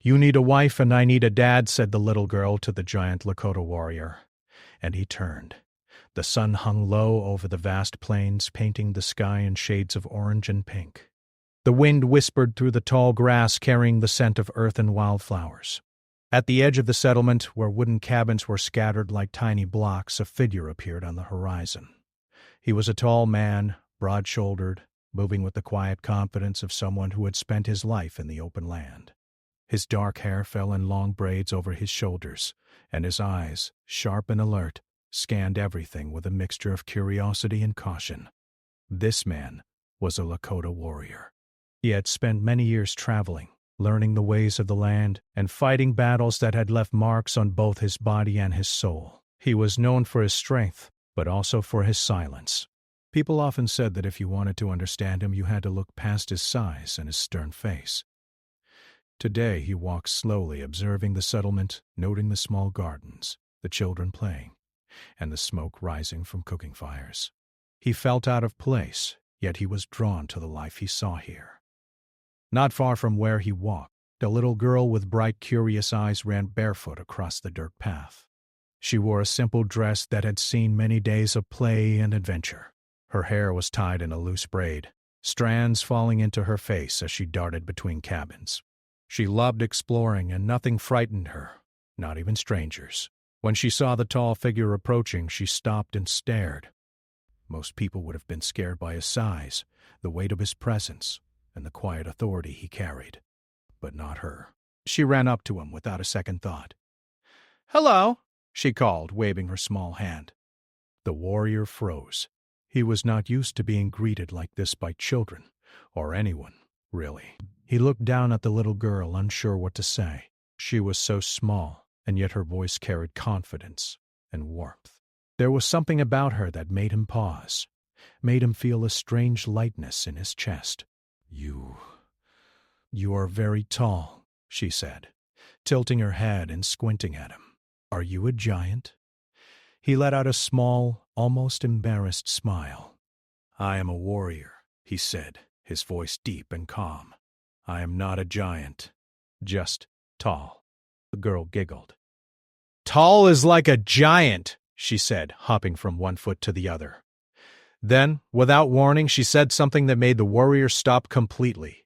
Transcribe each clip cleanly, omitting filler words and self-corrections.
"You need a wife and I need a dad," said the little girl to the giant Lakota warrior. And he turned. The sun hung low over the vast plains, painting the sky in shades of orange and pink. The wind whispered through the tall grass, carrying the scent of earth and wildflowers. At the edge of the settlement, where wooden cabins were scattered like tiny blocks, a figure appeared on the horizon. He was a tall man, broad-shouldered, moving with the quiet confidence of someone who had spent his life in the open land. His dark hair fell in long braids over his shoulders, and his eyes, sharp and alert, scanned everything with a mixture of curiosity and caution. This man was a Lakota warrior. He had spent many years traveling, learning the ways of the land, and fighting battles that had left marks on both his body and his soul. He was known for his strength, but also for his silence. People often said that if you wanted to understand him, you had to look past his size and his stern face. Today he walked slowly, observing the settlement, noting the small gardens, the children playing, and the smoke rising from cooking fires. He felt out of place, yet he was drawn to the life he saw here. Not far from where he walked, a little girl with bright, curious eyes ran barefoot across the dirt path. She wore a simple dress that had seen many days of play and adventure. Her hair was tied in a loose braid, strands falling into her face as she darted between cabins. She loved exploring, and nothing frightened her, not even strangers. When she saw the tall figure approaching, she stopped and stared. Most people would have been scared by his size, the weight of his presence, and the quiet authority he carried. But not her. She ran up to him without a second thought. "Hello," she called, waving her small hand. The warrior froze. He was not used to being greeted like this by children, or anyone, really. He looked down at the little girl, unsure what to say. She was so small, and yet her voice carried confidence and warmth. There was something about her that made him pause, made him feel a strange lightness in his chest. You are very tall," she said, tilting her head and squinting at him. "Are you a giant?" He let out a small, almost embarrassed smile. "I am a warrior," he said, his voice deep and calm. "I am not a giant, just tall." The girl giggled. "Tall is like a giant," she said, hopping from one foot to the other. Then, without warning, she said something that made the warrior stop completely.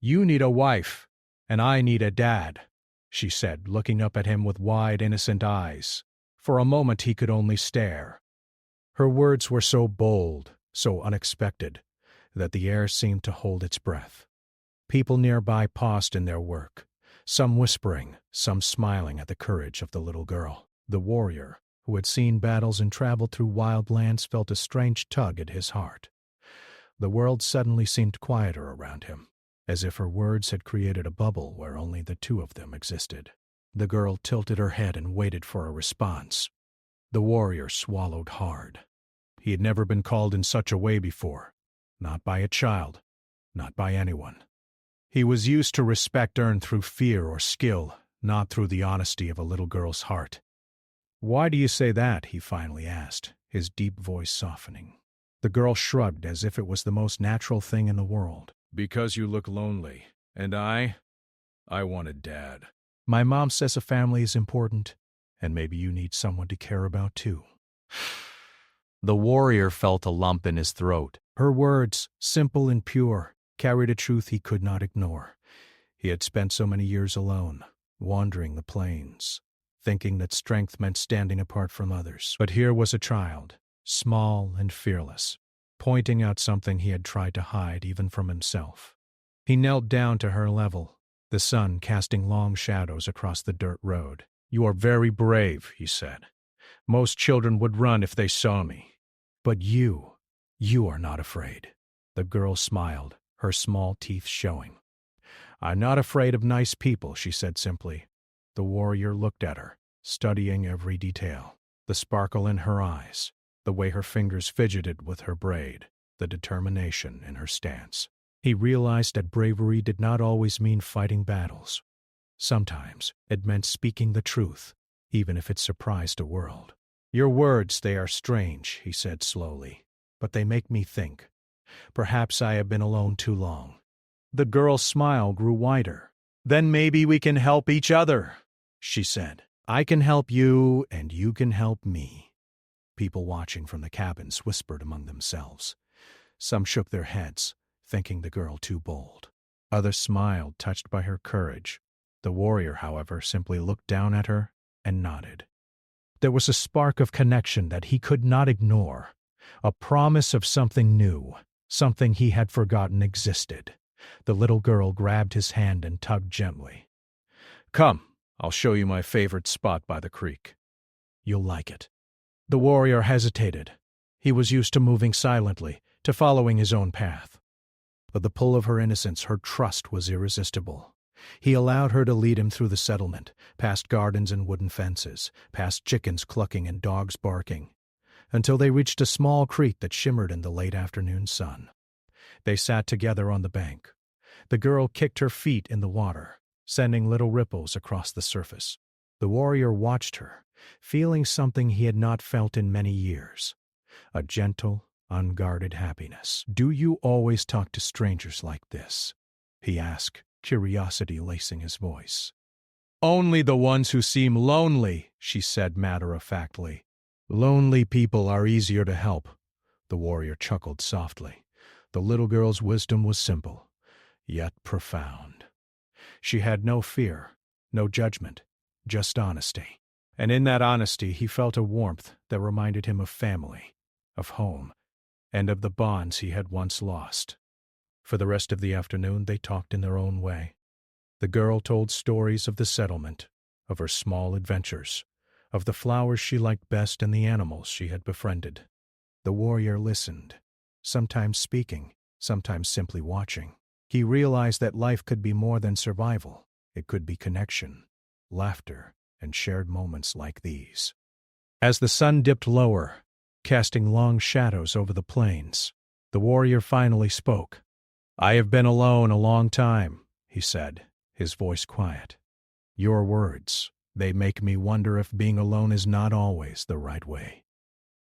"You need a wife, and I need a dad," she said, looking up at him with wide, innocent eyes. For a moment he could only stare. Her words were so bold, so unexpected, that the air seemed to hold its breath. People nearby paused in their work, some whispering, some smiling at the courage of the little girl. The warrior, who had seen battles and traveled through wild lands, felt a strange tug at his heart. The world suddenly seemed quieter around him, as if her words had created a bubble where only the two of them existed. The girl tilted her head and waited for a response. The warrior swallowed hard. He had never been called in such a way before, not by a child, not by anyone. He was used to respect earned through fear or skill, not through the honesty of a little girl's heart. "Why do you say that?" he finally asked, his deep voice softening. The girl shrugged as if it was the most natural thing in the world. "Because you look lonely, and I want a dad. My mom says a family is important, and maybe you need someone to care about too." The warrior felt a lump in his throat. Her words, simple and pure, carried a truth he could not ignore. He had spent so many years alone, wandering the plains, thinking that strength meant standing apart from others. But here was a child, small and fearless, pointing out something he had tried to hide even from himself. He knelt down to her level, the sun casting long shadows across the dirt road. "You are very brave," he said. "Most children would run if they saw me. But you are not afraid." The girl smiled, her small teeth showing. "I'm not afraid of nice people," she said simply. The warrior looked at her, studying every detail, the sparkle in her eyes, the way her fingers fidgeted with her braid, the determination in her stance. He realized that bravery did not always mean fighting battles. Sometimes it meant speaking the truth, even if it surprised a world. "Your words, they are strange," he said slowly, "but they make me think. Perhaps I have been alone too long." The girl's smile grew wider, Then maybe we can help each other, she said. I can help you, and you can help me. People watching from the cabins whispered among themselves. Some shook their heads, thinking the girl too bold. Others smiled, touched by her courage. The warrior, however, simply looked down at her and nodded. There was a spark of connection that he could not ignore, a promise of something new, something he had forgotten existed. The little girl grabbed his hand and tugged gently. Come, I'll show you my favorite spot by the creek. You'll like it. The warrior hesitated. He was used to moving silently, to following his own path. But the pull of her innocence, her trust was irresistible. He allowed her to lead him through the settlement, past gardens and wooden fences, past chickens clucking and dogs barking, until they reached a small creek that shimmered in the late afternoon sun. They sat together on the bank. The girl kicked her feet in the water, sending little ripples across the surface. The warrior watched her, feeling something he had not felt in many years, a gentle, unguarded happiness. Do you always talk to strangers like this? He asked, curiosity lacing his voice. Only the ones who seem lonely, she said matter-of-factly. Lonely people are easier to help. The warrior chuckled softly. The little girl's wisdom was simple, yet profound. She had no fear, no judgment, just honesty. And in that honesty he felt a warmth that reminded him of family, of home, and of the bonds he had once lost. For the rest of the afternoon they talked in their own way. The girl told stories of the settlement, of her small adventures, of the flowers she liked best and the animals she had befriended. The warrior listened, sometimes speaking, sometimes simply watching. He realized that life could be more than survival. It could be connection, laughter, and shared moments like these. As the sun dipped lower, casting long shadows over the plains, the warrior finally spoke. I have been alone a long time, he said, his voice quiet. Your words, they make me wonder if being alone is not always the right way.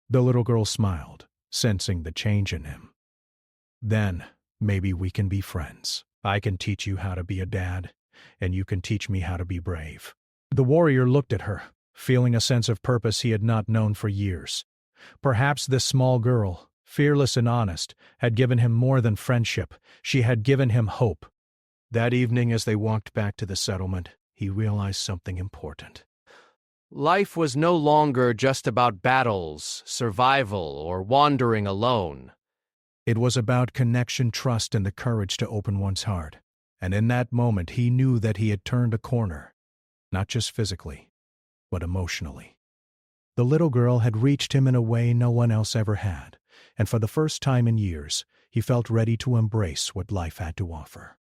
The little girl smiled, sensing the change in him. Then, maybe we can be friends. I can teach you how to be a dad, and you can teach me how to be brave. The warrior looked at her, feeling a sense of purpose he had not known for years. Perhaps this small girl, fearless and honest, had given him more than friendship. She had given him hope. That evening, as they walked back to the settlement, he realized something important. Life was no longer just about battles, survival, or wandering alone. It was about connection, trust, and the courage to open one's heart. And in that moment, he knew that he had turned a corner, not just physically, but emotionally. The little girl had reached him in a way no one else ever had, and for the first time in years, he felt ready to embrace what life had to offer.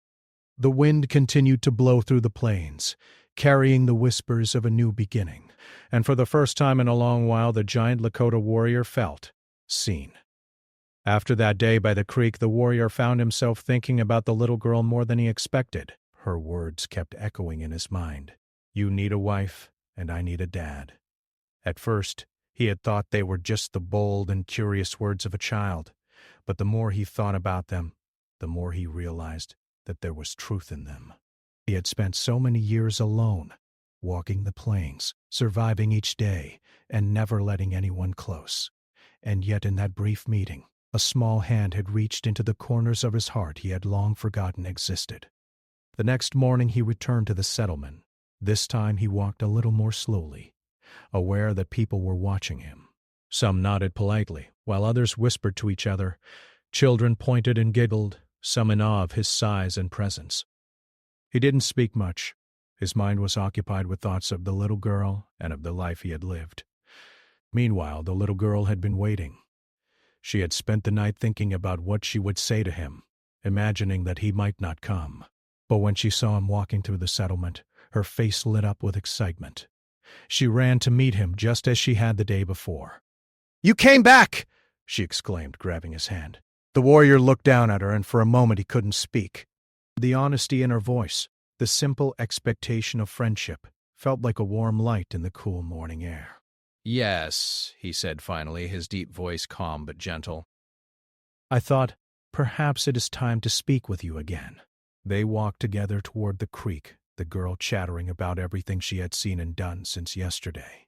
The wind continued to blow through the plains, carrying the whispers of a new beginning, and for the first time in a long while, the giant Lakota warrior felt seen. After that day by the creek, the warrior found himself thinking about the little girl more than he expected. Her words kept echoing in his mind. You need a wife, and I need a dad. At first, he had thought they were just the bold and curious words of a child, but the more he thought about them, the more he realized that there was truth in them. He had spent so many years alone, walking the plains, surviving each day, and never letting anyone close. And yet in that brief meeting, a small hand had reached into the corners of his heart he had long forgotten existed. The next morning he returned to the settlement. This time he walked a little more slowly, aware that people were watching him. Some nodded politely, while others whispered to each other. Children pointed and giggled, some in awe of his size and presence. He didn't speak much. His mind was occupied with thoughts of the little girl and of the life he had lived. Meanwhile, the little girl had been waiting. She had spent the night thinking about what she would say to him, imagining that he might not come. But when she saw him walking through the settlement, her face lit up with excitement. She ran to meet him just as she had the day before. "You came back!" she exclaimed, grabbing his hand. The warrior looked down at her, and for a moment he couldn't speak. The honesty in her voice, the simple expectation of friendship, felt like a warm light in the cool morning air. Yes, he said finally, his deep voice calm but gentle. I thought, perhaps it is time to speak with you again. They walked together toward the creek, the girl chattering about everything she had seen and done since yesterday.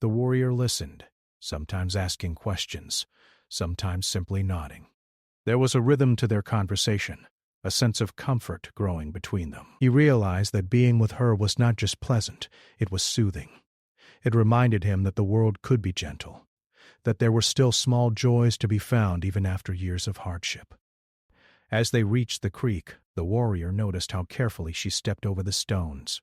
The warrior listened, sometimes asking questions, sometimes simply nodding. There was a rhythm to their conversation, a sense of comfort growing between them. He realized that being with her was not just pleasant, it was soothing. It reminded him that the world could be gentle, that there were still small joys to be found even after years of hardship. As they reached the creek, the warrior noticed how carefully she stepped over the stones,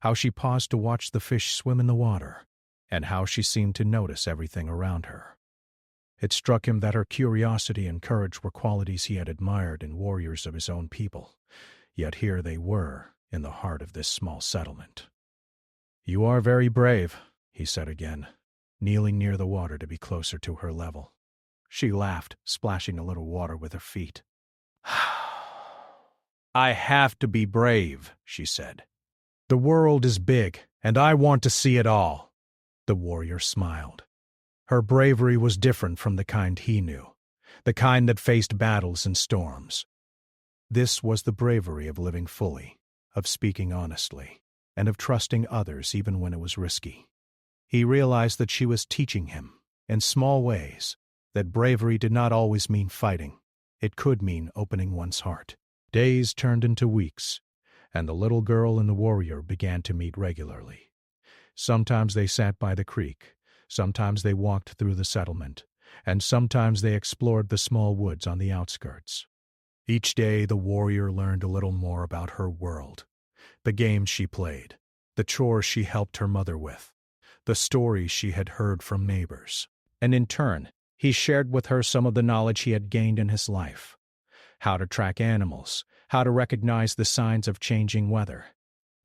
how she paused to watch the fish swim in the water, and how she seemed to notice everything around her. It struck him that her curiosity and courage were qualities he had admired in warriors of his own people, yet here they were, in the heart of this small settlement. "You are very brave," he said again, kneeling near the water to be closer to her level. She laughed, splashing a little water with her feet. "I have to be brave," she said. "The world is big, and I want to see it all." The warrior smiled. Her bravery was different from the kind he knew, the kind that faced battles and storms. This was the bravery of living fully, of speaking honestly, and of trusting others even when it was risky. He realized that she was teaching him, in small ways, that bravery did not always mean fighting. It could mean opening one's heart. Days turned into weeks, and the little girl and the warrior began to meet regularly. Sometimes they sat by the creek, sometimes they walked through the settlement, and sometimes they explored the small woods on the outskirts. Each day the warrior learned a little more about her world, the games she played, the chores she helped her mother with, the stories she had heard from neighbors. And in turn, he shared with her some of the knowledge he had gained in his life: how to track animals, how to recognize the signs of changing weather,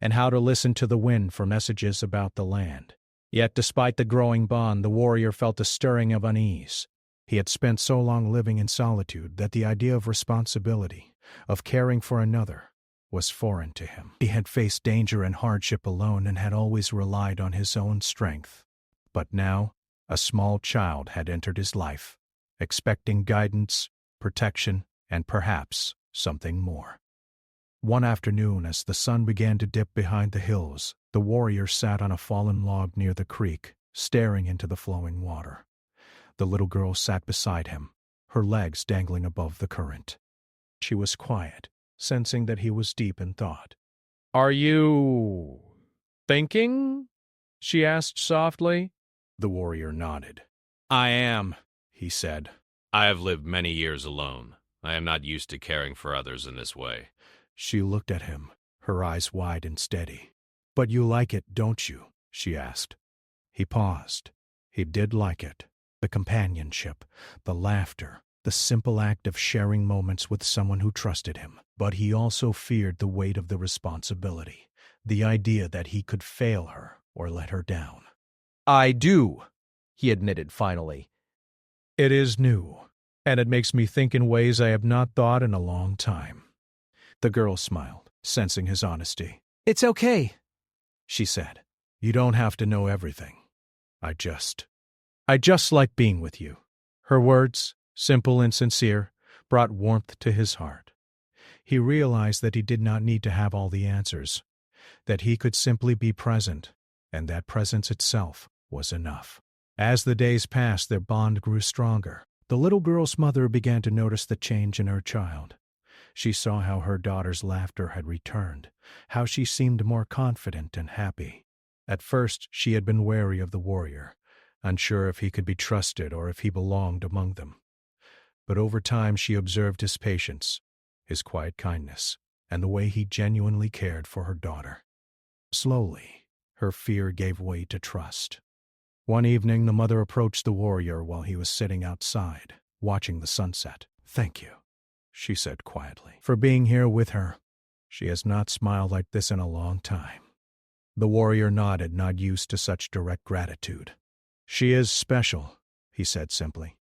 and how to listen to the wind for messages about the land. Yet despite the growing bond, the warrior felt a stirring of unease. He had spent so long living in solitude that the idea of responsibility, of caring for another, was foreign to him. He had faced danger and hardship alone and had always relied on his own strength. But now, a small child had entered his life, expecting guidance, protection, and perhaps something more. One afternoon, as the sun began to dip behind the hills, the warrior sat on a fallen log near the creek, staring into the flowing water. The little girl sat beside him, her legs dangling above the current. She was quiet, sensing that he was deep in thought. "Are you thinking?" she asked softly. The warrior nodded. "I am," he said. I have lived many years alone. I am not used to caring for others in this way. She looked at him, her eyes wide and steady. "But you like it, don't you?" she asked. He paused. He did like it. The companionship, the laughter, the simple act of sharing moments with someone who trusted him. But he also feared the weight of the responsibility, the idea that he could fail her or let her down. "I do," he admitted finally. "It is new, and it makes me think in ways I have not thought in a long time." The girl smiled, sensing his honesty. "It's okay," she said. "You don't have to know everything. I just like being with you." Her words, simple and sincere, brought warmth to his heart. He realized that he did not need to have all the answers, that he could simply be present, and that presence itself was enough. As the days passed, their bond grew stronger. The little girl's mother began to notice the change in her child. She saw how her daughter's laughter had returned, how she seemed more confident and happy. At first, she had been wary of the warrior, unsure if he could be trusted or if he belonged among them. But over time, she observed his patience, his quiet kindness, and the way he genuinely cared for her daughter. Slowly, her fear gave way to trust. One evening, the mother approached the warrior while he was sitting outside, watching the sunset. "Thank you," she said quietly, "for being here with her. She has not smiled like this in a long time." The warrior nodded, not used to such direct gratitude. "She is special," he said simply,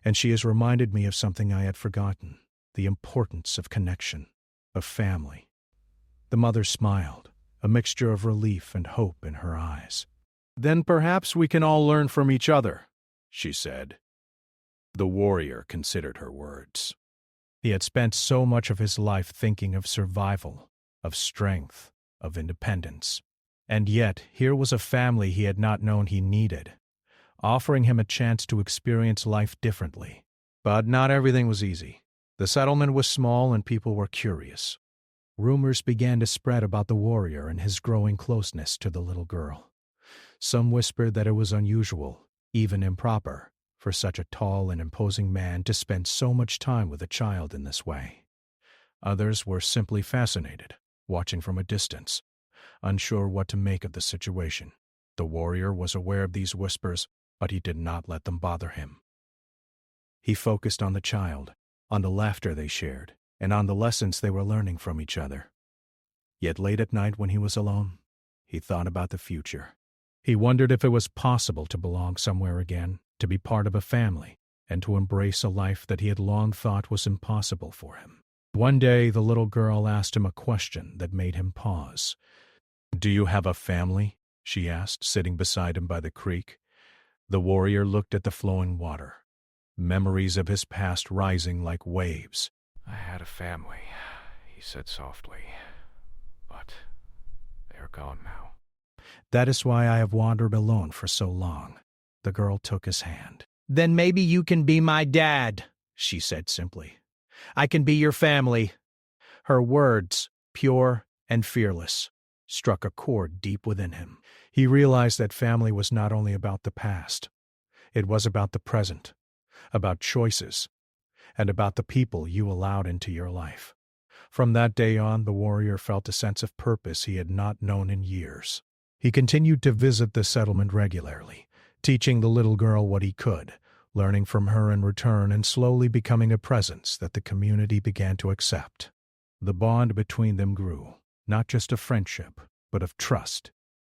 "and she has reminded me of something I had forgotten, the importance of connection, of family." The mother smiled, a mixture of relief and hope in her eyes. "Then perhaps we can all learn from each other," she said. The warrior considered her words. He had spent so much of his life thinking of survival, of strength, of independence. And yet, here was a family he had not known he needed, offering him a chance to experience life differently. But not everything was easy. The settlement was small and people were curious. Rumors began to spread about the warrior and his growing closeness to the little girl. Some whispered that it was unusual, even improper, for such a tall and imposing man to spend so much time with a child in this way. Others were simply fascinated, watching from a distance, unsure what to make of the situation. The warrior was aware of these whispers, but he did not let them bother him. He focused on the child, on the laughter they shared, and on the lessons they were learning from each other. Yet late at night when he was alone, he thought about the future. He wondered if it was possible to belong somewhere again, to be part of a family, and to embrace a life that he had long thought was impossible for him. One day, the little girl asked him a question that made him pause. "Do you have a family?" she asked, sitting beside him by the creek. The warrior looked at the flowing water, memories of his past rising like waves. "I had a family," he said softly, "but they're gone now." "That is why I have wandered alone for so long." The girl took his hand. "Then maybe you can be my dad," she said simply. "I can be your family." Her words, pure and fearless, struck a chord deep within him. He realized that family was not only about the past. It was about the present, about choices, and about the people you allowed into your life. From that day on, the warrior felt a sense of purpose he had not known in years. He continued to visit the settlement regularly, teaching the little girl what he could, learning from her in return and slowly becoming a presence that the community began to accept. The bond between them grew, not just of friendship, but of trust,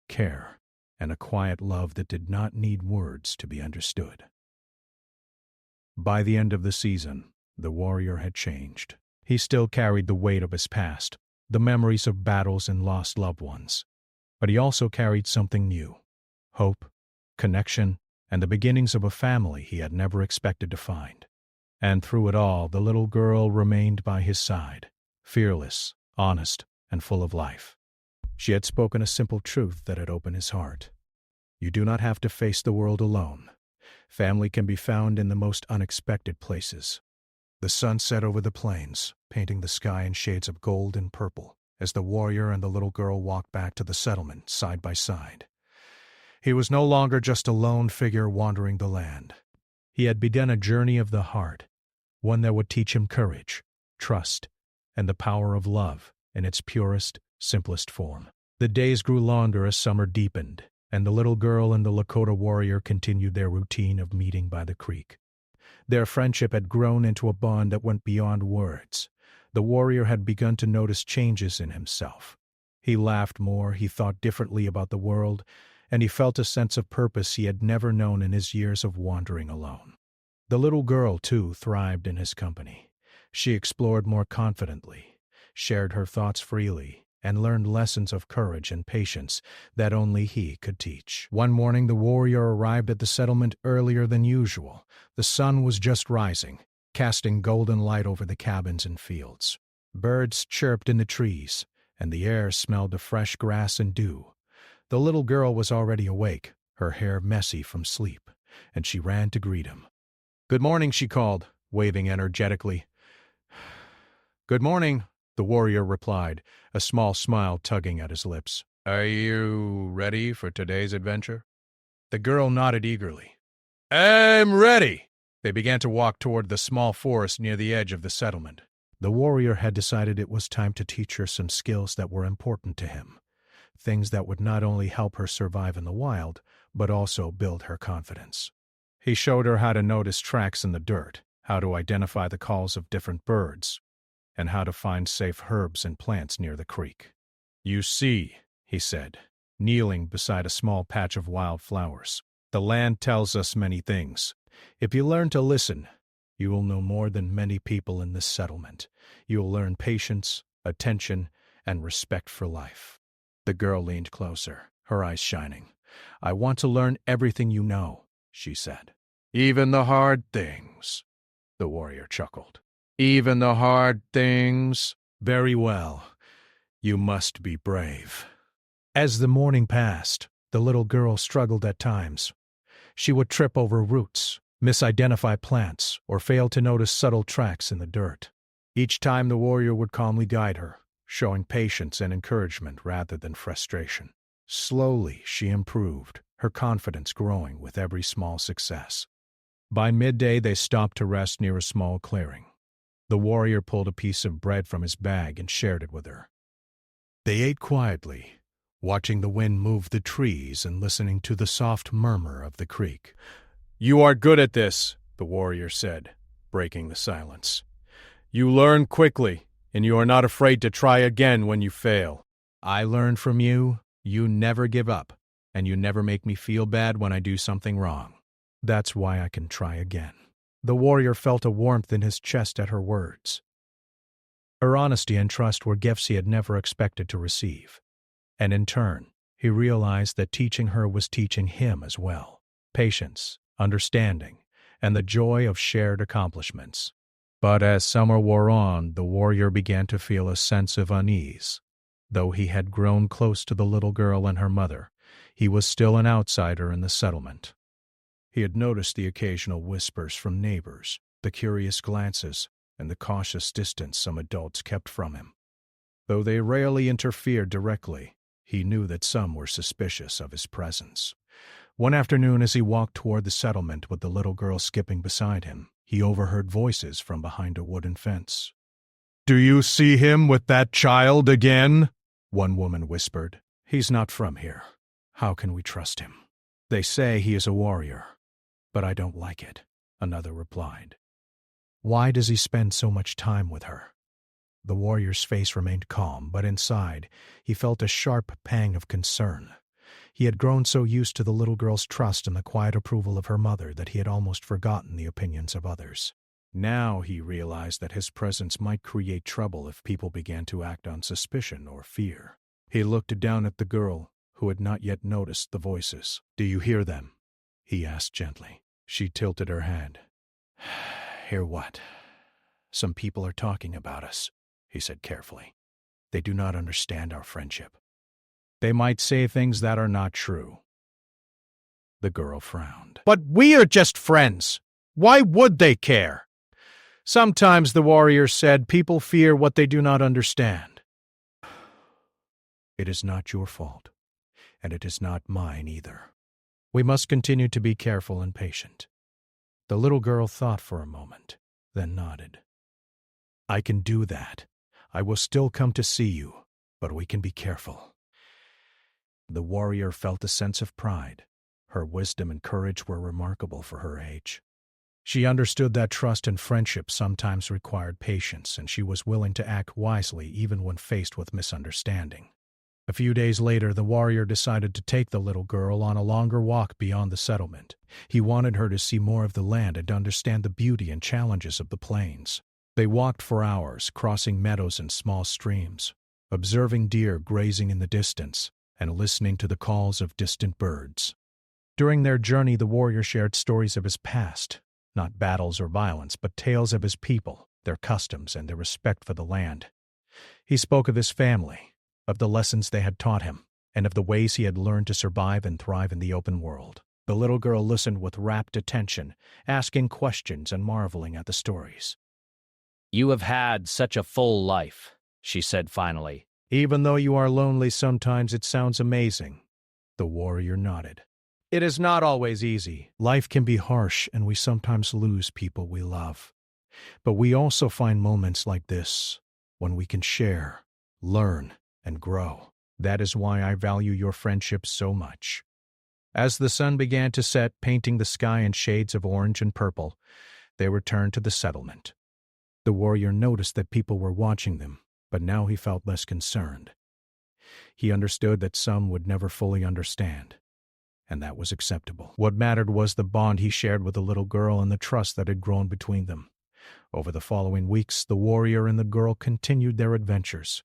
care, and a quiet love that did not need words to be understood. By the end of the season, the warrior had changed. He still carried the weight of his past, the memories of battles and lost loved ones. But he also carried something new: hope, connection, and the beginnings of a family he had never expected to find. And through it all, the little girl remained by his side, fearless, honest, and full of life. She had spoken a simple truth that had opened his heart. You do not have to face the world alone. Family can be found in the most unexpected places. The sun set over the plains, painting the sky in shades of gold and purple, as the warrior and the little girl walked back to the settlement side by side. He was no longer just a lone figure wandering the land. He had begun a journey of the heart, one that would teach him courage, trust, and the power of love in its purest, simplest form. The days grew longer as summer deepened, and the little girl and the Lakota warrior continued their routine of meeting by the creek. Their friendship had grown into a bond that went beyond words. The warrior had begun to notice changes in himself. He laughed more, he thought differently about the world, and he felt a sense of purpose he had never known in his years of wandering alone. The little girl, too, thrived in his company. She explored more confidently, shared her thoughts freely, and learned lessons of courage and patience that only he could teach. One morning, the warrior arrived at the settlement earlier than usual. The sun was just rising, casting golden light over the cabins and fields. Birds chirped in the trees, and the air smelled of fresh grass and dew. The little girl was already awake, her hair messy from sleep, and she ran to greet him. "Good morning," she called, waving energetically. "Good morning," the warrior replied, a small smile tugging at his lips. "Are you ready for today's adventure?" The girl nodded eagerly. "I'm ready!" They began to walk toward the small forest near the edge of the settlement. The warrior had decided it was time to teach her some skills that were important to him, things that would not only help her survive in the wild, but also build her confidence. He showed her how to notice tracks in the dirt, how to identify the calls of different birds, and how to find safe herbs and plants near the creek. "You see," he said, kneeling beside a small patch of wild flowers, "the land tells us many things. If you learn to listen, you will know more than many people in this settlement. You will learn patience, attention, and respect for life." The girl leaned closer, her eyes shining. "I want to learn everything you know," she said. "Even the hard things," the warrior chuckled. Even the hard things? Very well. You must be brave. As the morning passed, the little girl struggled at times. She would trip over roots, misidentify plants, or fail to notice subtle tracks in the dirt. Each time the warrior would calmly guide her, showing patience and encouragement rather than frustration. Slowly, she improved, her confidence growing with every small success. By midday, they stopped to rest near a small clearing. The warrior pulled a piece of bread from his bag and shared it with her. They ate quietly, watching the wind move the trees and listening to the soft murmur of the creek. "You are good at this," the warrior said, breaking the silence. "You learn quickly, and you are not afraid to try again when you fail." I learned from you, you never give up, and you never make me feel bad when I do something wrong. That's why I can try again. The warrior felt a warmth in his chest at her words. Her honesty and trust were gifts he had never expected to receive. And in turn, he realized that teaching her was teaching him as well. Patience, understanding, and the joy of shared accomplishments. But as summer wore on, the warrior began to feel a sense of unease. Though he had grown close to the little girl and her mother, he was still an outsider in the settlement. He had noticed the occasional whispers from neighbors, the curious glances, and the cautious distance some adults kept from him. Though they rarely interfered directly, he knew that some were suspicious of his presence. One afternoon, as he walked toward the settlement with the little girl skipping beside him, he overheard voices from behind a wooden fence. "Do you see him with that child again?" one woman whispered. "He's not from here. How can we trust him? They say he is a warrior, but I don't like it," another replied. "Why does he spend so much time with her?" The warrior's face remained calm, but inside, he felt a sharp pang of concern. He had grown so used to the little girl's trust and the quiet approval of her mother that he had almost forgotten the opinions of others. Now he realized that his presence might create trouble if people began to act on suspicion or fear. He looked down at the girl, who had not yet noticed the voices. "Do you hear them?" he asked gently. She tilted her head. "Hear what?" "Some people are talking about us," he said carefully. "They do not understand our friendship. They might say things that are not true." The girl frowned. "But we are just friends. Why would they care?" "Sometimes," the warrior said, "people fear what they do not understand." "It is not your fault, and it is not mine either. We must continue to be careful and patient." The little girl thought for a moment, then nodded. "I can do that. I will still come to see you, but we can be careful." The warrior felt a sense of pride. Her wisdom and courage were remarkable for her age. She understood that trust and friendship sometimes required patience, and she was willing to act wisely even when faced with misunderstanding. A few days later, the warrior decided to take the little girl on a longer walk beyond the settlement. He wanted her to see more of the land and understand the beauty and challenges of the plains. They walked for hours, crossing meadows and small streams, observing deer grazing in the distance, and listening to the calls of distant birds. During their journey, the warrior shared stories of his past, not battles or violence, but tales of his people, their customs, and their respect for the land. He spoke of his family, of the lessons they had taught him, and of the ways he had learned to survive and thrive in the open world. The little girl listened with rapt attention, asking questions and marveling at the stories. "You have had such a full life," she said finally. "Even though you are lonely sometimes, it sounds amazing." The warrior nodded. "It is not always easy. Life can be harsh, and we sometimes lose people we love. But we also find moments like this, when we can share, learn, and grow. That is why I value your friendship so much." As the sun began to set, painting the sky in shades of orange and purple, they returned to the settlement. The warrior noticed that people were watching them, but now he felt less concerned. He understood that some would never fully understand, and that was acceptable. What mattered was the bond he shared with the little girl and the trust that had grown between them. Over the following weeks, the warrior and the girl continued their adventures,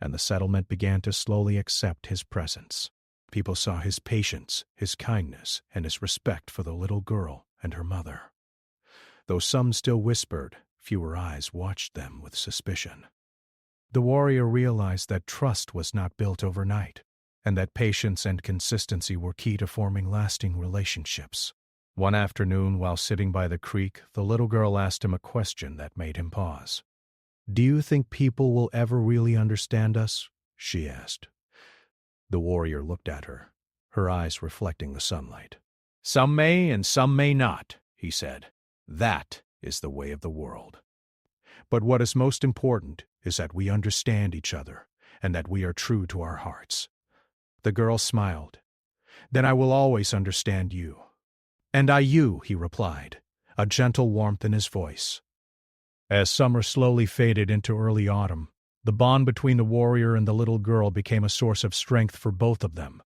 and the settlement began to slowly accept his presence. People saw his patience, his kindness, and his respect for the little girl and her mother. Though some still whispered, Fewer eyes watched them with suspicion. The warrior realized that trust was not built overnight, and that patience and consistency were key to forming lasting relationships. One afternoon, while sitting by the creek, the little girl asked him a question that made him pause. "Do you think people will ever really understand us?" she asked. The warrior looked at her, her eyes reflecting the sunlight. "Some may and some may not," he said. "That is the way of the world. But what is most important is that we understand each other and that we are true to our hearts." The girl smiled. "Then I will always understand you." "And I you," he replied, a gentle warmth in his voice. As summer slowly faded into early autumn, the bond between the warrior and the little girl became a source of strength for both of them.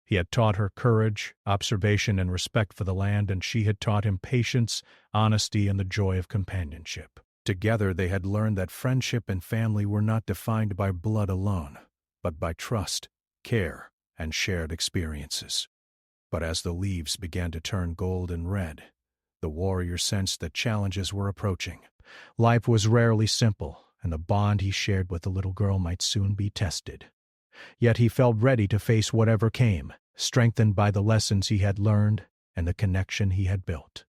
He had taught her courage, observation, and respect for the land, and she had taught him patience, honesty, and the joy of companionship. Together they had learned that friendship and family were not defined by blood alone, but by trust, care, and shared experiences. But as the leaves began to turn gold and red, the warrior sensed that challenges were approaching. Life was rarely simple, and the bond he shared with the little girl might soon be tested. Yet he felt ready to face whatever came, strengthened by the lessons he had learned and the connection he had built.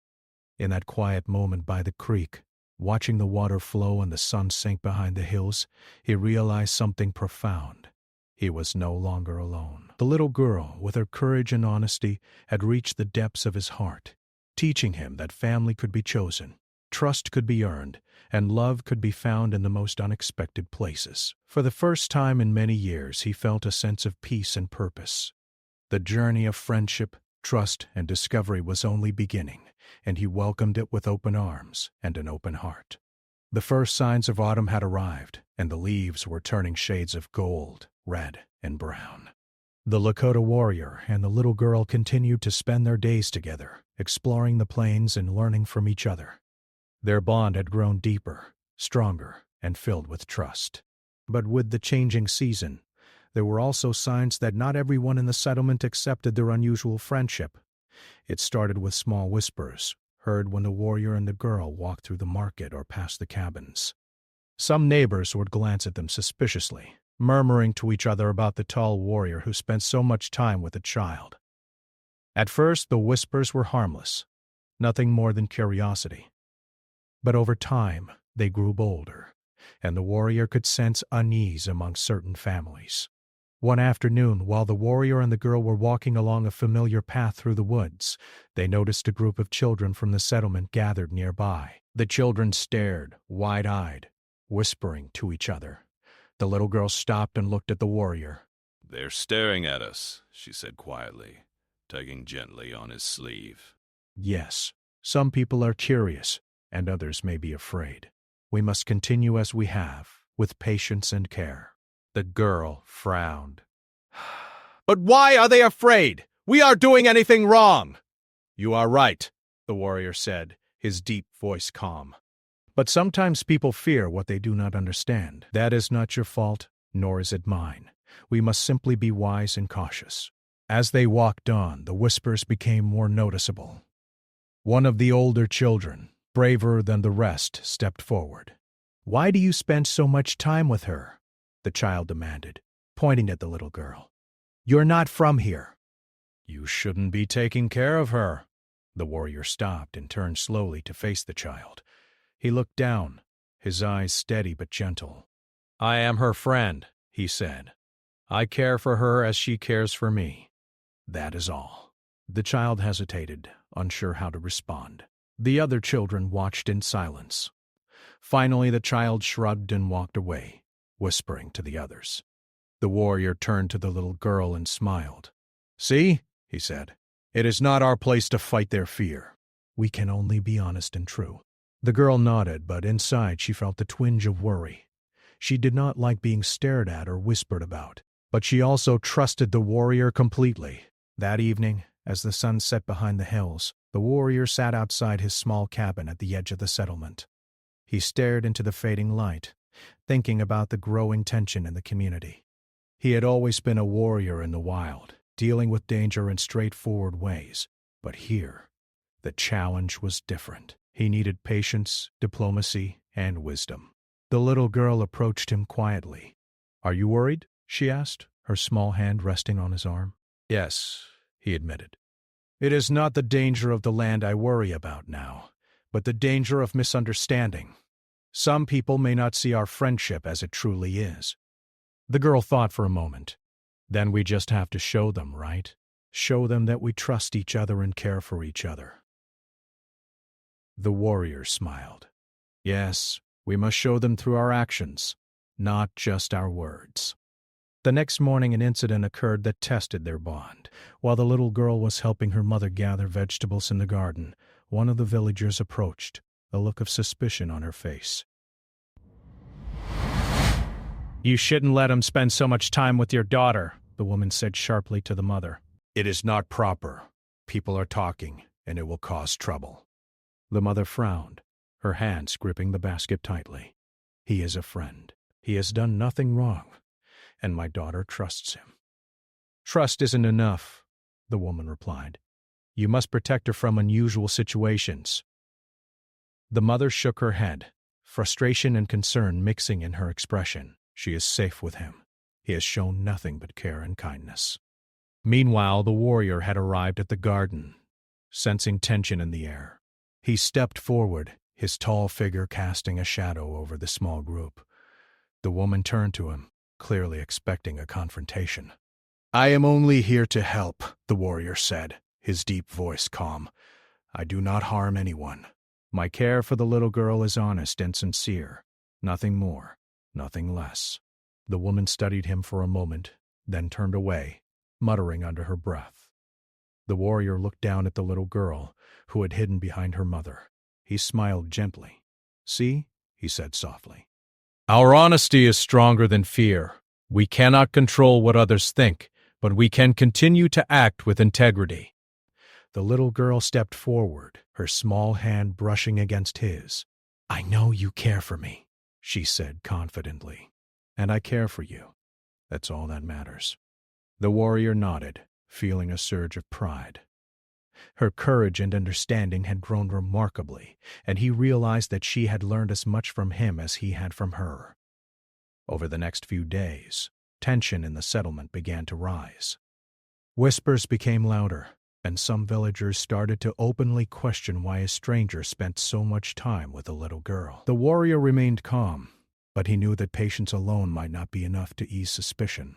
In that quiet moment by the creek, watching the water flow and the sun sink behind the hills, he realized something profound. He was no longer alone. The little girl, with her courage and honesty, had reached the depths of his heart, teaching him that family could be chosen, trust could be earned, and love could be found in the most unexpected places. For the first time in many years, he felt a sense of peace and purpose. The journey of friendship, trust, and discovery was only beginning, and he welcomed it with open arms and an open heart. The first signs of autumn had arrived, and the leaves were turning shades of gold, red, and brown. The Lakota warrior and the little girl continued to spend their days together, exploring the plains and learning from each other. Their bond had grown deeper, stronger, and filled with trust. But with the changing season, there were also signs that not everyone in the settlement accepted their unusual friendship. It started with small whispers, heard when the warrior and the girl walked through the market or past the cabins. Some neighbors would glance at them suspiciously, murmuring to each other about the tall warrior who spent so much time with a child. At first, the whispers were harmless, nothing more than curiosity. But over time, they grew bolder, and the warrior could sense unease among certain families. One afternoon, while the warrior and the girl were walking along a familiar path through the woods, they noticed a group of children from the settlement gathered nearby. The children stared, wide-eyed, whispering to each other. The little girl stopped and looked at the warrior. "They're staring at us," she said quietly, tugging gently on his sleeve. "Yes, some people are curious, and others may be afraid. We must continue as we have, with patience and care." The girl frowned. But why are they afraid? We aren't doing anything wrong. "You are right," the warrior said, his deep voice calm. "But sometimes people fear what they do not understand. That is not your fault, nor is it mine. We must simply be wise and cautious." As they walked on, the whispers became more noticeable. One of the older children, braver than the rest, stepped forward. "Why do you spend so much time with her?" the child demanded, pointing at the little girl. "You're not from here." "You shouldn't be taking care of her." The warrior stopped and turned slowly to face the child. He looked down, his eyes steady but gentle. "I am her friend," he said. "I care for her as she cares for me. That is all." The child hesitated, unsure how to respond. The other children watched in silence. Finally, the child shrugged and walked away, whispering to the others. The warrior turned to the little girl and smiled. "See," he said, "it is not our place to fight their fear. We can only be honest and true." The girl nodded, but inside she felt a twinge of worry. She did not like being stared at or whispered about, but she also trusted the warrior completely. That evening, as the sun set behind the hills, the warrior sat outside his small cabin at the edge of the settlement. He stared into the fading light, thinking about the growing tension in the community. He had always been a warrior in the wild, dealing with danger in straightforward ways, but here, the challenge was different. He needed patience, diplomacy, and wisdom. The little girl approached him quietly. "Are you worried?" she asked, her small hand resting on his arm. "Yes," he admitted. "It is not the danger of the land I worry about now, but the danger of misunderstanding. Some people may not see our friendship as it truly is." The girl thought for a moment. "Then we just have to show them, right? Show them that we trust each other and care for each other." The warrior smiled. "Yes, we must show them through our actions, not just our words." The next morning an incident occurred that tested their bond. While the little girl was helping her mother gather vegetables in the garden, one of the villagers approached, a look of suspicion on her face. "You shouldn't let him spend so much time with your daughter," the woman said sharply to the mother. "It is not proper. People are talking, and it will cause trouble." The mother frowned, her hands gripping the basket tightly. "He is a friend. He has done nothing wrong, and my daughter trusts him." "Trust isn't enough," the woman replied. "You must protect her from unusual situations." The mother shook her head, frustration and concern mixing in her expression. "She is safe with him. He has shown nothing but care and kindness." Meanwhile, the warrior had arrived at the garden, sensing tension in the air. He stepped forward, his tall figure casting a shadow over the small group. The woman turned to him, clearly expecting a confrontation. "I am only here to help," the warrior said, his deep voice calm. "I do not harm anyone. My care for the little girl is honest and sincere. Nothing more, nothing less." The woman studied him for a moment, then turned away, muttering under her breath. The warrior looked down at the little girl, who had hidden behind her mother. He smiled gently. "See," he said softly. "Our honesty is stronger than fear. We cannot control what others think, but we can continue to act with integrity." The little girl stepped forward, her small hand brushing against his. "I know you care for me," she said confidently. "And I care for you. That's all that matters." The warrior nodded, feeling a surge of pride. Her courage and understanding had grown remarkably, and he realized that she had learned as much from him as he had from her. Over the next few days, tension in the settlement began to rise. Whispers became louder, and some villagers started to openly question why a stranger spent so much time with a little girl. The warrior remained calm, but he knew that patience alone might not be enough to ease suspicion.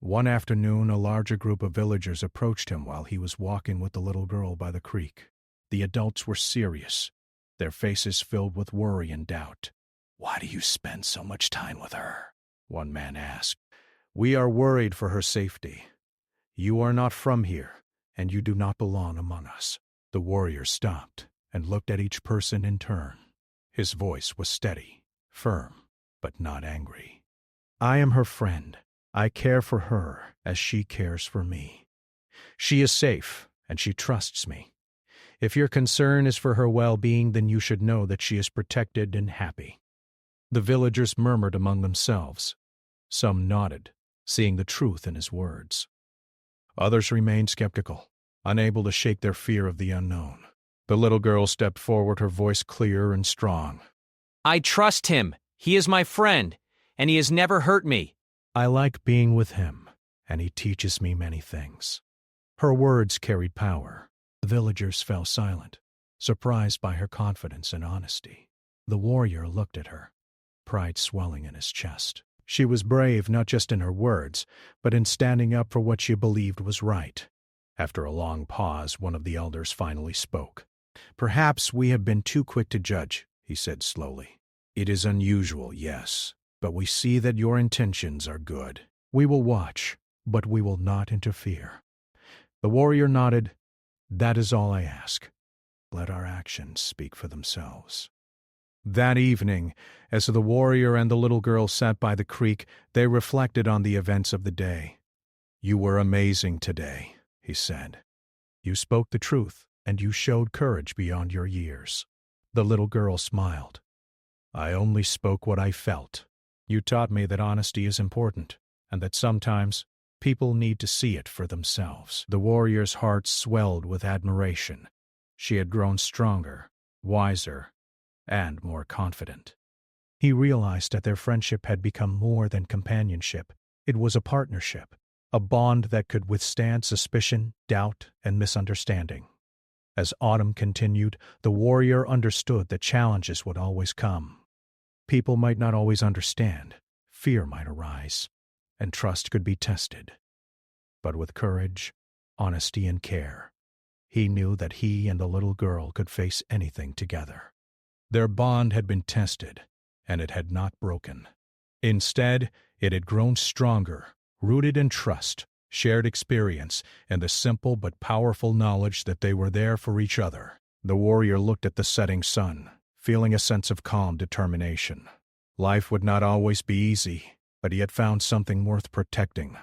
One afternoon, a larger group of villagers approached him while he was walking with the little girl by the creek. The adults were serious, their faces filled with worry and doubt. "Why do you spend so much time with her?" one man asked. "We are worried for her safety. You are not from here, and you do not belong among us." The warrior stopped and looked at each person in turn. His voice was steady, firm, but not angry. "I am her friend. I care for her as she cares for me. She is safe, and she trusts me. If your concern is for her well-being, then you should know that she is protected and happy." The villagers murmured among themselves. Some nodded, seeing the truth in his words. Others remained skeptical, unable to shake their fear of the unknown. The little girl stepped forward, her voice clear and strong. "I trust him. He is my friend, and he has never hurt me." "I like being with him, and he teaches me many things." Her words carried power. The villagers fell silent, surprised by her confidence and honesty. The warrior looked at her, pride swelling in his chest. She was brave not just in her words, but in standing up for what she believed was right. After a long pause, one of the elders finally spoke. "Perhaps we have been too quick to judge," he said slowly. "It is unusual, yes, but we see that your intentions are good. We will watch, but we will not interfere." The warrior nodded. "That is all I ask. Let our actions speak for themselves." That evening, as the warrior and the little girl sat by the creek, they reflected on the events of the day. "You were amazing today," he said. "You spoke the truth, and you showed courage beyond your years." The little girl smiled. "I only spoke what I felt. You taught me that honesty is important, and that sometimes people need to see it for themselves." The warrior's heart swelled with admiration. She had grown stronger, wiser, and more confident. He realized that their friendship had become more than companionship. It was a partnership, a bond that could withstand suspicion, doubt, and misunderstanding. As autumn continued, the warrior understood that challenges would always come. People might not always understand, fear might arise, and trust could be tested. But with courage, honesty, and care, he knew that he and the little girl could face anything together. Their bond had been tested, and it had not broken. Instead, it had grown stronger, rooted in trust, shared experience, and the simple but powerful knowledge that they were there for each other. The warrior looked at the setting sun, feeling a sense of calm determination. Life would not always be easy, but he had found something worth protecting.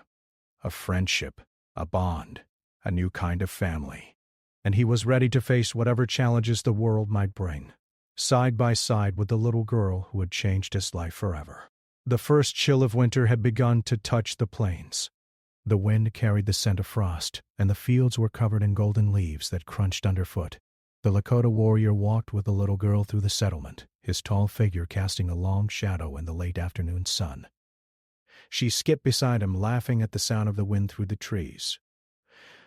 A friendship, a bond, a new kind of family. And he was ready to face whatever challenges the world might bring, side by side with the little girl who had changed his life forever. The first chill of winter had begun to touch the plains. The wind carried the scent of frost, and the fields were covered in golden leaves that crunched underfoot. The Lakota warrior walked with the little girl through the settlement, his tall figure casting a long shadow in the late afternoon sun. She skipped beside him, laughing at the sound of the wind through the trees.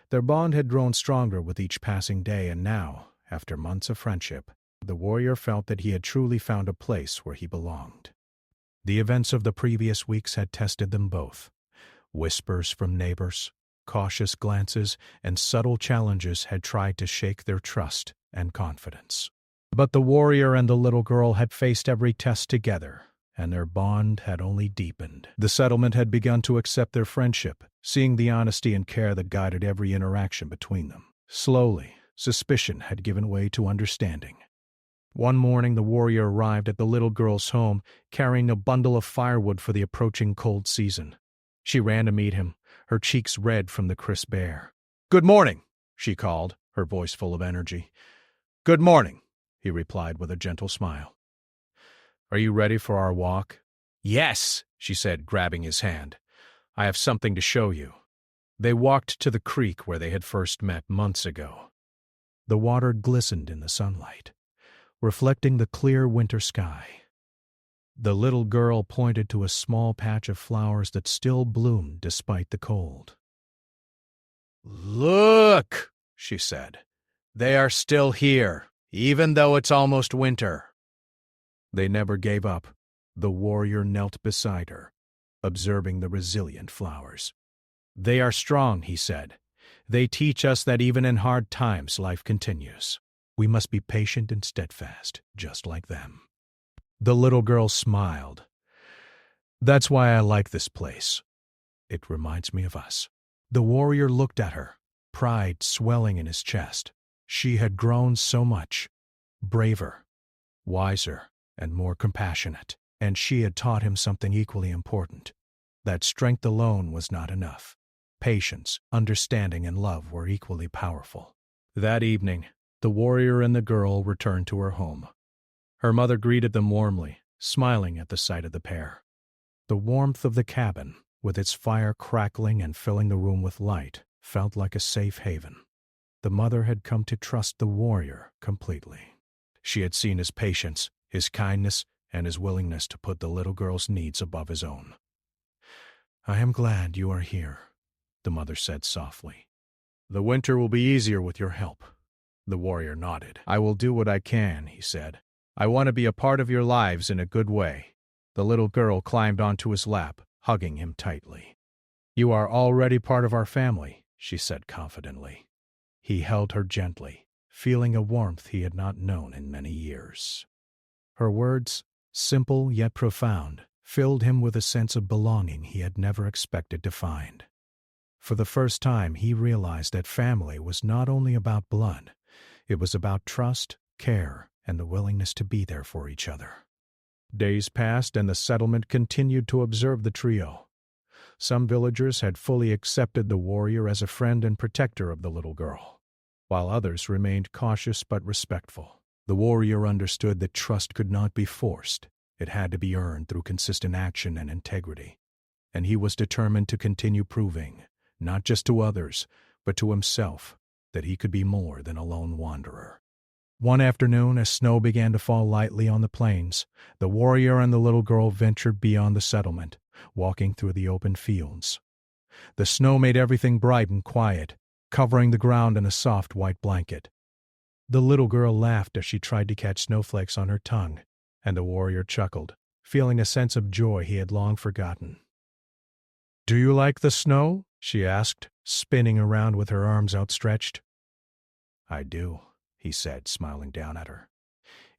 Their bond had grown stronger with each passing day, and now, after months of friendship, the warrior felt that he had truly found a place where he belonged. The events of the previous weeks had tested them both. Whispers from neighbors, cautious glances, and subtle challenges had tried to shake their trust and confidence. But the warrior and the little girl had faced every test together, and their bond had only deepened. The settlement had begun to accept their friendship, seeing the honesty and care that guided every interaction between them. Slowly, suspicion had given way to understanding. One morning, the warrior arrived at the little girl's home, carrying a bundle of firewood for the approaching cold season. She ran to meet him, her cheeks red from the crisp air. "Good morning," she called, her voice full of energy. "Good morning," he replied with a gentle smile. "Are you ready for our walk?" "Yes," she said, grabbing his hand. "I have something to show you." They walked to the creek where they had first met months ago. The water glistened in the sunlight, reflecting the clear winter sky. The little girl pointed to a small patch of flowers that still bloomed despite the cold. "Look," she said. "They are still here, even though it's almost winter." They never gave up. The warrior knelt beside her, observing the resilient flowers. "They are strong," he said. "They teach us that even in hard times life continues. We must be patient and steadfast, just like them." The little girl smiled. "That's why I like this place. It reminds me of us." The warrior looked at her, pride swelling in his chest. She had grown so much, braver, wiser, and more compassionate, and she had taught him something equally important, that strength alone was not enough. Patience, understanding, and love were equally powerful. That evening, the warrior and the girl returned to her home. Her mother greeted them warmly, smiling at the sight of the pair. The warmth of the cabin, with its fire crackling and filling the room with light, felt like a safe haven. The mother had come to trust the warrior completely. She had seen his patience, his kindness, and his willingness to put the little girl's needs above his own. "I am glad you are here," the mother said softly. "The winter will be easier with your help." The warrior nodded. "I will do what I can," he said. "I want to be a part of your lives in a good way." The little girl climbed onto his lap, hugging him tightly. "You are already part of our family," she said confidently. He held her gently, feeling a warmth he had not known in many years. Her words, simple yet profound, filled him with a sense of belonging he had never expected to find. For the first time, he realized that family was not only about blood, it was about trust, care, and the willingness to be there for each other. Days passed, and the settlement continued to observe the trio. Some villagers had fully accepted the warrior as a friend and protector of the little girl, while others remained cautious but respectful. The warrior understood that trust could not be forced. It had to be earned through consistent action and integrity, and he was determined to continue proving, not just to others, but to himself, that he could be more than a lone wanderer. One afternoon, as snow began to fall lightly on the plains, the warrior and the little girl ventured beyond the settlement, walking through the open fields. The snow made everything bright and quiet, covering the ground in a soft white blanket. The little girl laughed as she tried to catch snowflakes on her tongue, and the warrior chuckled, feeling a sense of joy he had long forgotten. "Do you like the snow?" she asked, spinning around with her arms outstretched. "I do," he said, smiling down at her.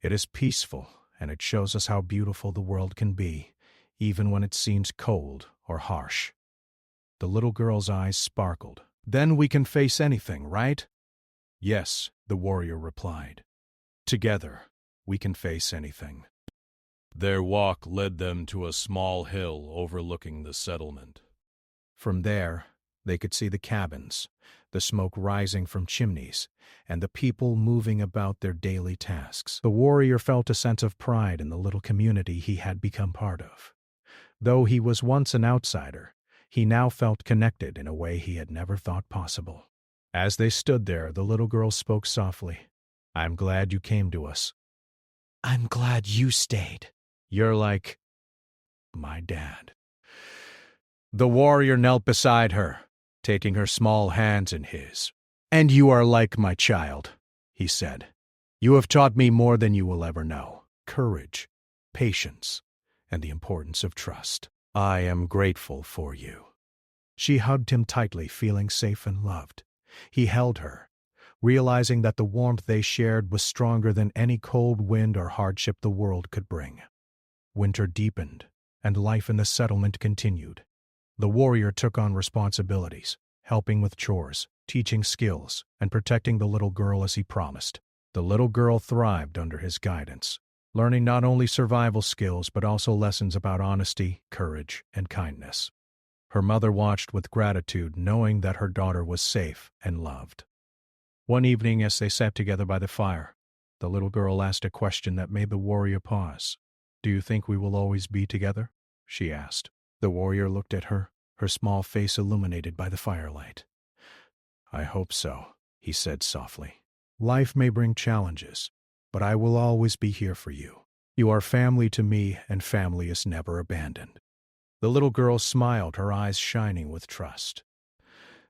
"It is peaceful, and it shows us how beautiful the world can be, even when it seems cold or harsh." The little girl's eyes sparkled. "Then we can face anything, right?" "Yes," the warrior replied. "Together, we can face anything." Their walk led them to a small hill overlooking the settlement. From there, they could see the cabins, the smoke rising from chimneys, and the people moving about their daily tasks. The warrior felt a sense of pride in the little community he had become part of. Though he was once an outsider, he now felt connected in a way he had never thought possible. As they stood there, the little girl spoke softly. "I'm glad you came to us." "I'm glad you stayed. You're like my dad." The warrior knelt beside her, taking her small hands in his. "And you are like my child," he said. "You have taught me more than you will ever know. Courage, patience, and the importance of trust. I am grateful for you." She hugged him tightly, feeling safe and loved. He held her, realizing that the warmth they shared was stronger than any cold wind or hardship the world could bring. Winter deepened, and life in the settlement continued. The warrior took on responsibilities, helping with chores, teaching skills, and protecting the little girl as he promised. The little girl thrived under his guidance, learning not only survival skills but also lessons about honesty, courage, and kindness. Her mother watched with gratitude, knowing that her daughter was safe and loved. One evening, as they sat together by the fire, the little girl asked a question that made the warrior pause. "Do you think we will always be together?" she asked. The warrior looked at her, her small face illuminated by the firelight. "I hope so," he said softly. "Life may bring challenges, but I will always be here for you. You are family to me, and family is never abandoned." The little girl smiled, her eyes shining with trust.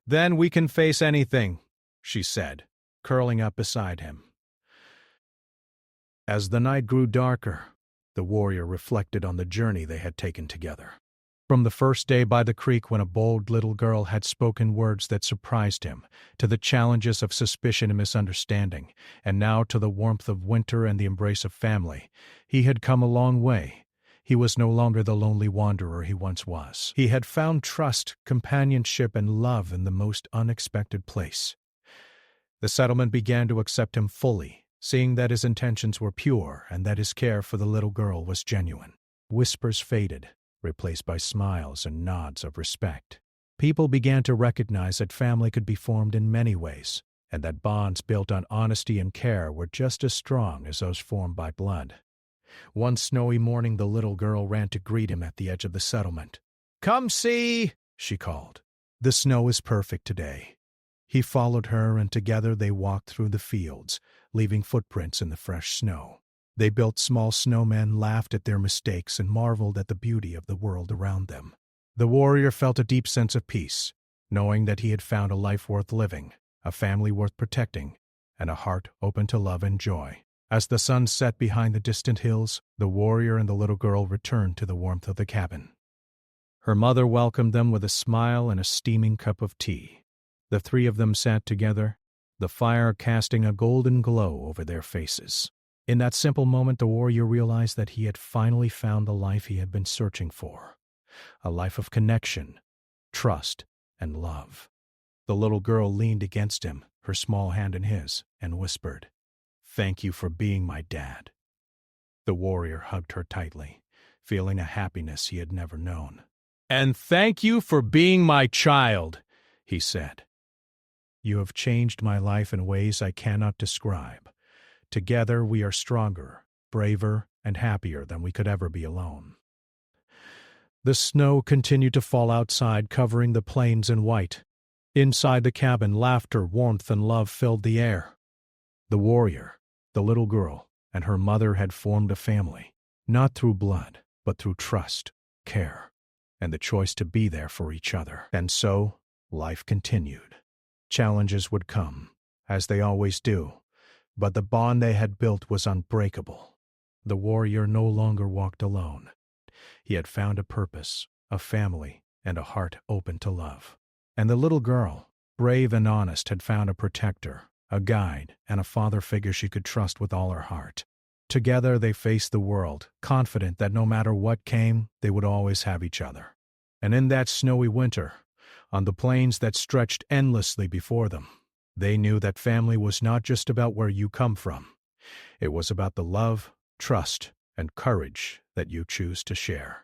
"Then we can face anything," she said, curling up beside him. As the night grew darker, the warrior reflected on the journey they had taken together. From the first day by the creek when a bold little girl had spoken words that surprised him, to the challenges of suspicion and misunderstanding, and now to the warmth of winter and the embrace of family, he had come a long way. He was no longer the lonely wanderer he once was. He had found trust, companionship, and love in the most unexpected place. The settlement began to accept him fully, seeing that his intentions were pure and that his care for the little girl was genuine. Whispers faded, replaced by smiles and nods of respect. People began to recognize that family could be formed in many ways, and that bonds built on honesty and care were just as strong as those formed by blood. One snowy morning, the little girl ran to greet him at the edge of the settlement. "Come see," she called. "The snow is perfect today." He followed her, and together they walked through the fields, leaving footprints in the fresh snow. They built small snowmen, laughed at their mistakes, and marveled at the beauty of the world around them. The warrior felt a deep sense of peace, knowing that he had found a life worth living, a family worth protecting, and a heart open to love and joy. As the sun set behind the distant hills, the warrior and the little girl returned to the warmth of the cabin. Her mother welcomed them with a smile and a steaming cup of tea. The three of them sat together, the fire casting a golden glow over their faces. In that simple moment, the warrior realized that he had finally found the life he had been searching for, a life of connection, trust, and love. The little girl leaned against him, her small hand in his, and whispered, "Thank you for being my dad." The warrior hugged her tightly, feeling a happiness he had never known. "And thank you for being my child," he said. "You have changed my life in ways I cannot describe. Together we are stronger, braver, and happier than we could ever be alone." The snow continued to fall outside, covering the plains in white. Inside the cabin, laughter, warmth, and love filled the air. The warrior, The little girl and her mother had formed a family, not through blood, but through trust, care, and the choice to be there for each other. And so, life continued. Challenges would come, as they always do, but the bond they had built was unbreakable. The warrior no longer walked alone. He had found a purpose, a family, and a heart open to love. And the little girl, brave and honest, had found a protector, a guide, and a father figure she could trust with all her heart. Together they faced the world, confident that no matter what came, they would always have each other. And in that snowy winter, on the plains that stretched endlessly before them, they knew that family was not just about where you come from. It was about the love, trust, and courage that you choose to share.